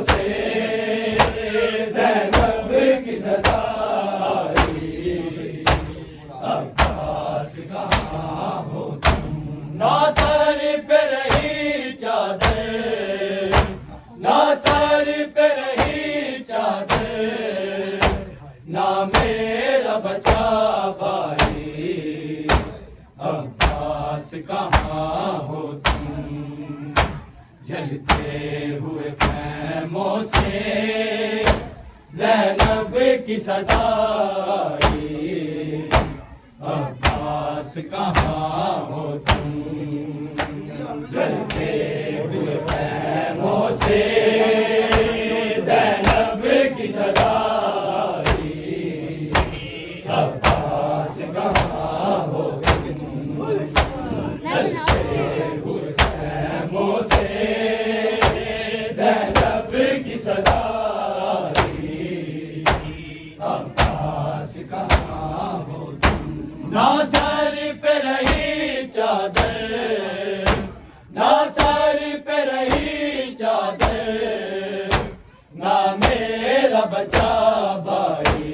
से ज़ैनब की सदाई, अब्बास कहाँ हो तुम। ना सर पे रही चादर, ना सर पे रही चादर, ना मेरा बचा भाई, अब्बास कहाँ हो तुम। जलते हुए खैमों से ज़ैनब की सदाई, अब्बास कहाँ हो तुम। जलते हुए खैमों से ज़ैनब की सदाई, अब्बास कहाँ हो तुम। जलते हुए खैमों से ज़ैनब की सदाई, अब्बास कहाँ हो तुम। ना सर पे रही चादर, ना सर पे रही चादर, ना मेरा बचा भाई,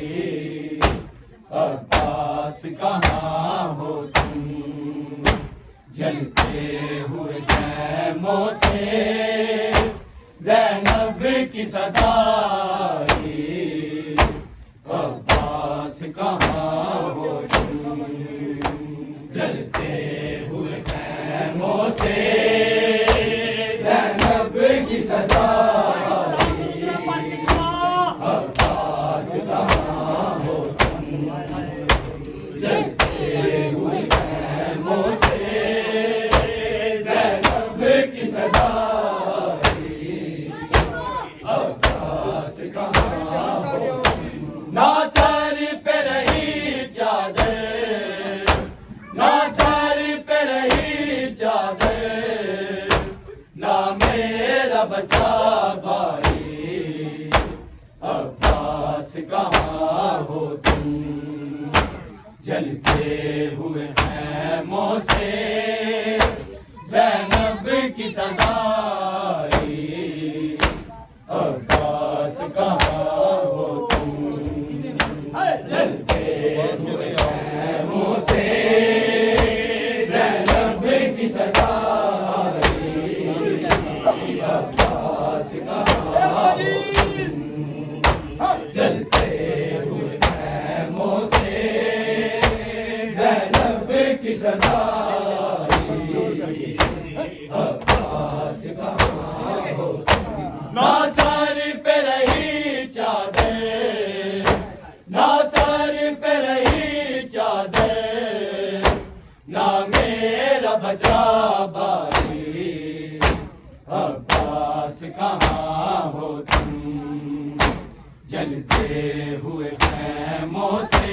अब्बास कहाँ हो तुम। जलते हुए खैमों से ज़ैनब की सदाई, अब्बास कहाँ हो तुम। जलते हुए खैमों से ज़ैनब की सदाई, अब्बास कहाँ हो तुम। जलते हुए खैमों से ज़ैनब की सदाई, अब्बास कहाँ हो तुम। ना सर पे रही चादर, ना सर पे रही चादर, ना मेरा बचा भाई, अब्बास कहाँ हो तुम। जलते हुए खैमों से ज़ैनब की सदाई, अब्बास कहाँ हो तुम। जलते हुए खैमों से ज़ैनब की सदाई, अब्बास कहाँ हो तुम। जलते हुए खैमों से ज़ैनब की सदाई, अब्बास कहाँ हो तुम। ना सर पे रही चादर, ना सर पे रही चादर, ना मेरा बचा भाई, अब्बास कहाँ हो तुम। जलते हुए खैमों से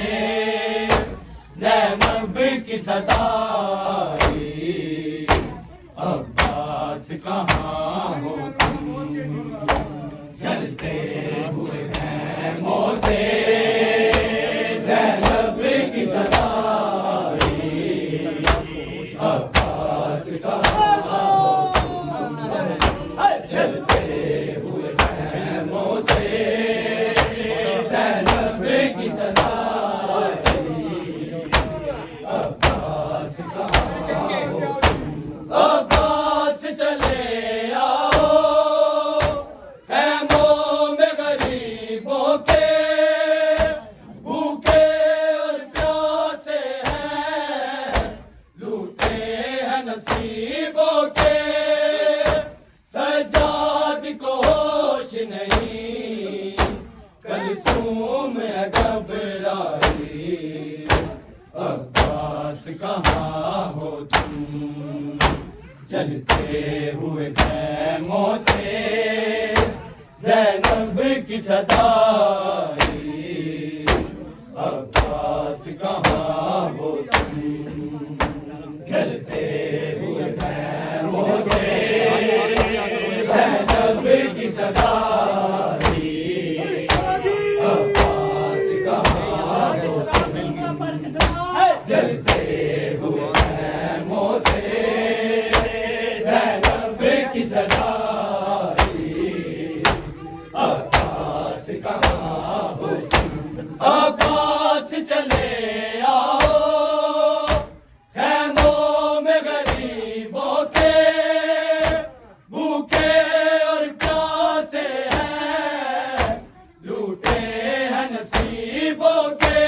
ज़ैनब की सदाई, अब्बास कहाँ हो तुम। जलते हुए खैमों से ज़ैनब की सदाई, अब्बास कहाँ हो तुम। जलते हुए खैमों से ज़ैनब की सदाई, अब्बास कहाँ हो तुम। अब्बास चले आओ खैमों में गरीबों के, भूखे और प्यासे हैं, लूटे हैं नसीबों के। सज्जाद को होश नहीं, कलसूम घबराई, अब्बास कहाँ हो तुम। जलते हुए खैमों से ज़ैनब की सदाई, अब्बास कहाँ हो तुम। जलते हुए खैमों से ज़ैनब की सदाई, अब्बास कहाँ हो तुम। जलते हुए खैमों से ज़ैनब की सदाई, अब्बास चले आओ खैमों में गरीबों के, भूखे और प्यासे हैं, लूटे हैं नसीबों के।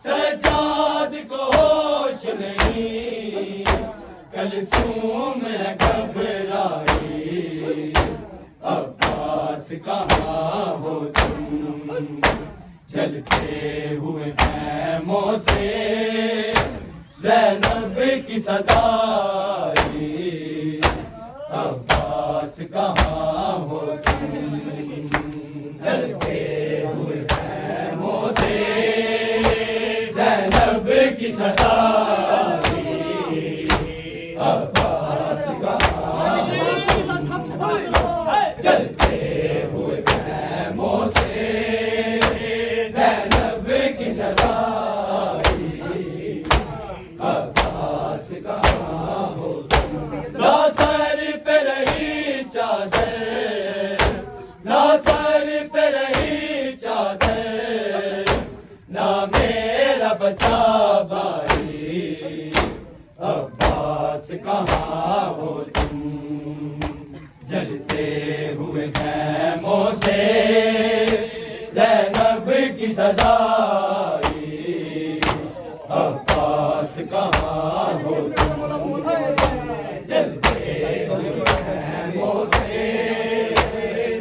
सज्जाद को होश नहीं, कलसूम है घबराई, अब्बास कहाँ हो तुम, जलते हुए खैमों से ज़ैनब की सदाई, अब्बास कहाँ हो तुम, जलते हुए खैमों से ज़ैनब की सदाई, अब्बास कहाँ हो तुम, जलते हुए खैमों से ज़ैनब की सदाई, अब्बास कहाँ हो तुम। ना सर पे रही चादर, ना सर पे रही चादर, ना मेरा बचा भाई, अब्बास कहाँ हो तुम, जलते हुए खैमों से ज़ैनब की सदाई, अब्बास कहाँ हो तुम, जलते हुए खैमों से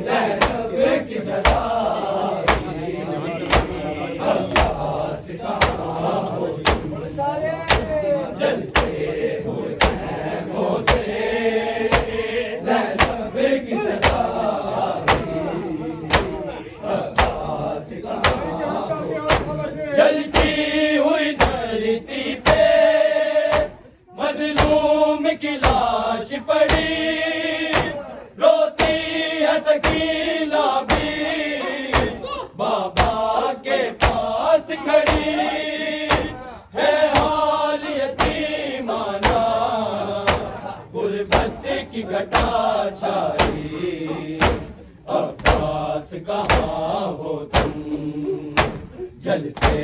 ज़ैनब की सदाई, अब्बास कहाँ हो तुम, जलते हुए खैमों से ज़ैनब की सदाई, अब्बास कहाँ हो तुम। जलती हुई धरती पे मजलूम की लाश पड़ी, रोती है सकीना भी बाबा के पास खड़ी, है हाल यतीमाना गुरबत की घटा छाई, अब्बास कहाँ हो तुम, जलते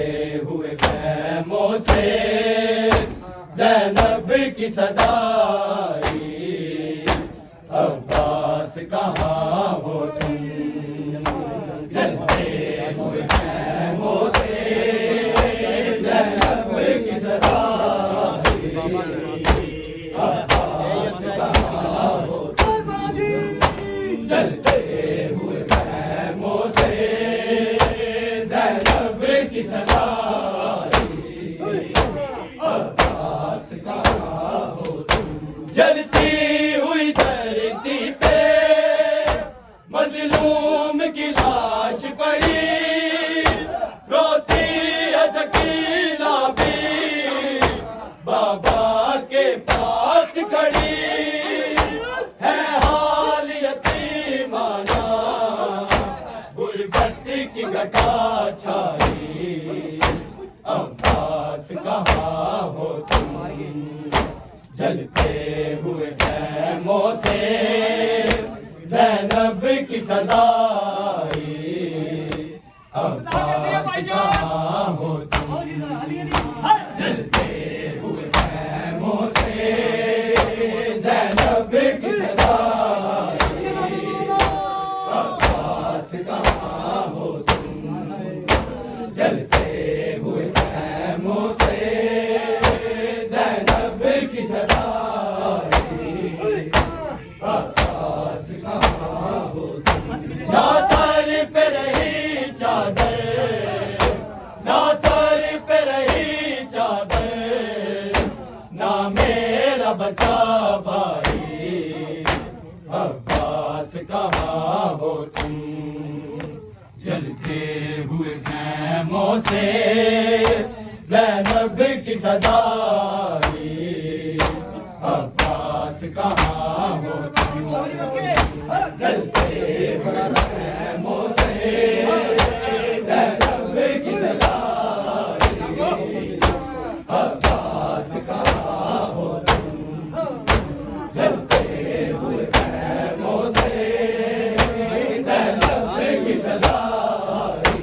हुए खैमों से ज़ैनब की सदाई, अब्बास कहाँ हो तुम, जलते हुए खैमों से ज़ैनब की सदाई, अब्बास कहाँ हो तुम, जलते हुए खैमों से ज़ैनब की सदाई, अब्बास कहाँ हो तुम। जलती हुई धरती पे मजलूम की लाश पड़ी, रोती है सकीना भी बाबा के पास खड़ी, है हाल यतीमाना गुरबत की घटा छाई, अब्बास कहाँ हो तुम, जलते हुए खैमों से ज़ैनब की सदाई, अब्बास कहाँ हो तुम, जलते हुए खैमों से ज़ैनब की सदाई, अब्बास कहाँ हो तुम, जलते हुए खैमों से ज़ैनब की सदाई, अब्बास कहाँ हो तुम। ना सर पे रही चादर, ना सर पे रही चादर, ना मेरा बचा भाई, अब्बास कहाँ हो तुम, जलते हुए खैमों से ज़ैनब की सदाई, अब्बास कहाँ हो तुम, जलते हुए खैमों से ज़ैनब की सदाई, अब्बास कहाँ हो तुम, जलते हुए खैमों से ज़ैनब की सदाई,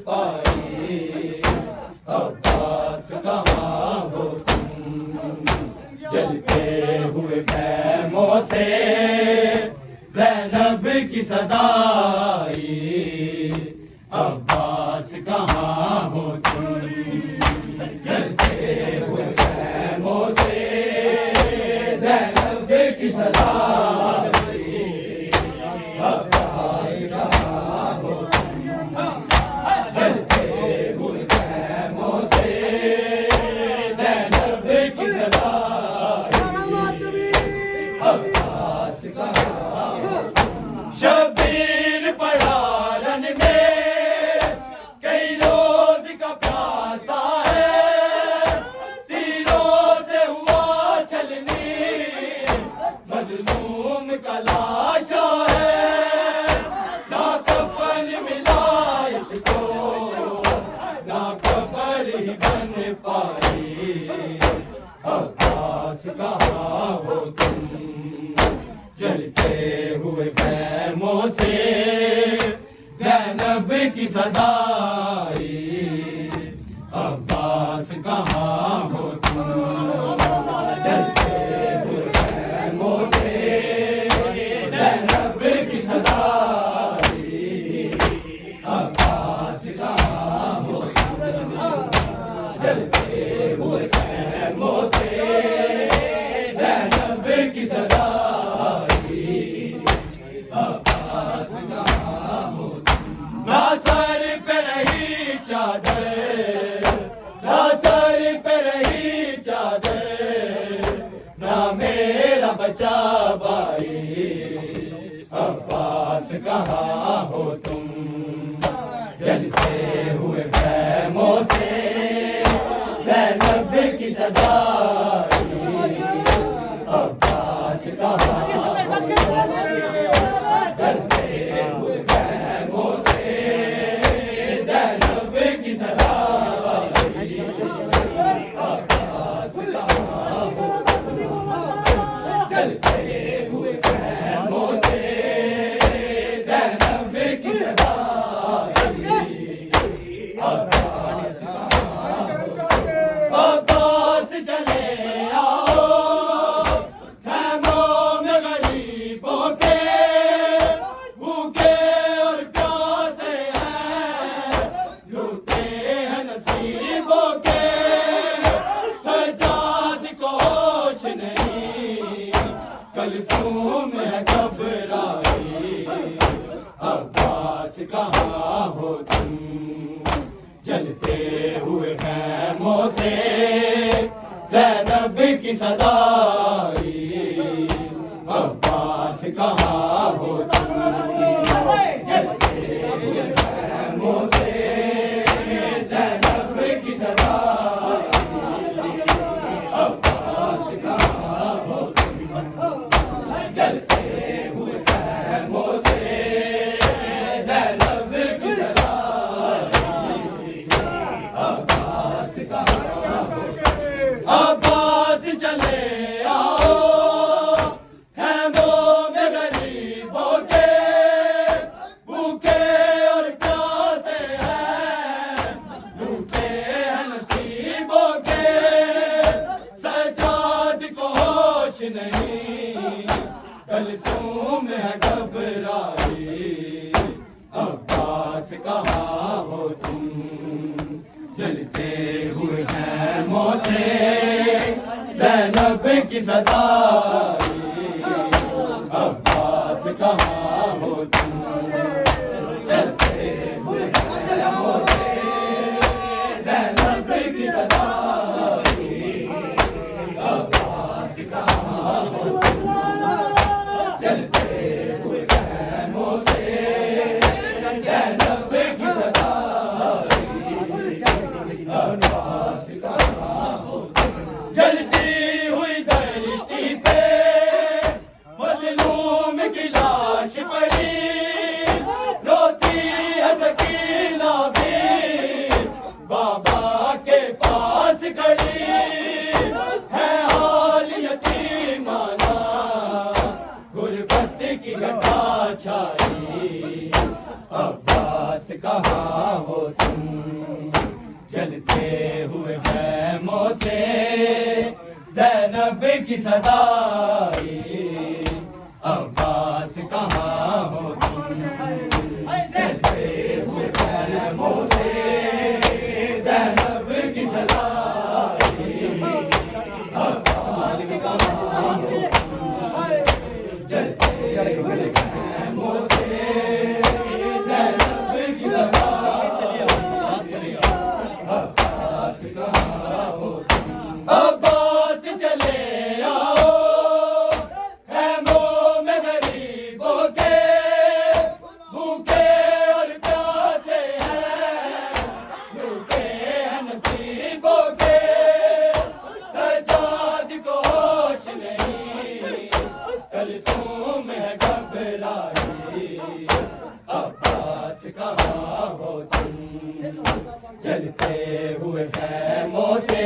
पाई। अब्बास कहाँ हो तुम, जलते हुए खैमों से ज़ैनब की सदाई। अब्बास कहाँ हो तुम, जलते हुए खैमों से ज़ैनब की सदाई। अब्बास कहाँ हो तुम, जलते हुए खैमों से ज़ैनब की सदाई। अब्बास कहाँ हो तुम, शबीर पड़ा रन में कई रोज का प्यासा है। तीरों से हुआ छलनी मजलूम का लाशा है। ना कफन मिला इसको, ना कबर ही बन पाई। अब्बास कहाँ हो तुम, जलते हुए खैमों से ज़ैनब की सदाई। अब्बास कहाँ हो तुम, जलते हुए खैमों से ज़ैनब की सदाई। अब्बास कहाँ हो तुम, जलते हुए खैमों से ज़ैनब की सदाई। अब्बास कहाँ हो तुम, ना सर पे रही चादर, ना सर पे रही चादर, ना मेरा बचा भाई। अब्बास कहाँ हो तुम, जलते हुए खैमों से ज़ैनब की सदाई। अब्बास कहाँ हो तुम, जलते हुए खैमों से ज़ैनब की सदाई। अब्बास कहाँ हो तुम, जलते हुए खैमों से ज़ैनब की सदाई। अब्बास कहाँ हो तुम, अब्बास चले आओ खैमों में गरीबों के, भूखे और प्यासे हैं, लूटे हैं नसीबों के। सजाद को होश नहीं, कलसूम है घबराई। अब्बास कहाँ हो तुम, जलते हुए खैमों से ज़ैनब की सदाई। अब्बास कहाँ हो तुम, जलते हुए खैमों से ज़ैनब की सदाई। अब्बास कहाँ हो तुम, जलते हुए खैमों से ज़ैनब की सदाई। अब्बास कहाँ हो तुम, अब्बास चले आओ खैमों में गरीबों के, भूखे और प्यासे हैं, लूटे हैं नसीबों के। सजाद को होश नहीं, कलसूम है घबराई। अब्बास कहाँ हो तुम, जलते हुए खैमों से ज़ैनब की सदाई। अब्बास कहाँ हो तुम, जलते हुए खैमों से ज़ैनब की सदाई। अब्बास कहाँ हो तुम, जलते हुए खैमों से ज़ैनब की सदाई। अब्बास कहाँ हो तुम, जलती हुई धरती पे मजलूम की लाश पड़ी। रोती है सकीना भी बाबा के पास खड़ी। है हाल यतीमाना, गुरबत की घटा छाई। अब्बास कहाँ हो तुम, जलते हुए खैमों से ज़ैनब की सदाई, अब्बास कहाँ हो तुम। जलते हुए खैमों से ज़ैनब की सदाई, अब्बास कहाँ हो तुम। जलते हुए खैमों से ज़ैनब की सदाई, अब्बास कहाँ हो तुम। अब्बास चले आओ खैमों में गरीबों के, भूखे और प्यासे हैं, लूटे हैं नसीबों के। सजाद को होश नहीं, कलसूम है घबराई, अब्बास कहाँ हो तुम। जलते हुए खैमों से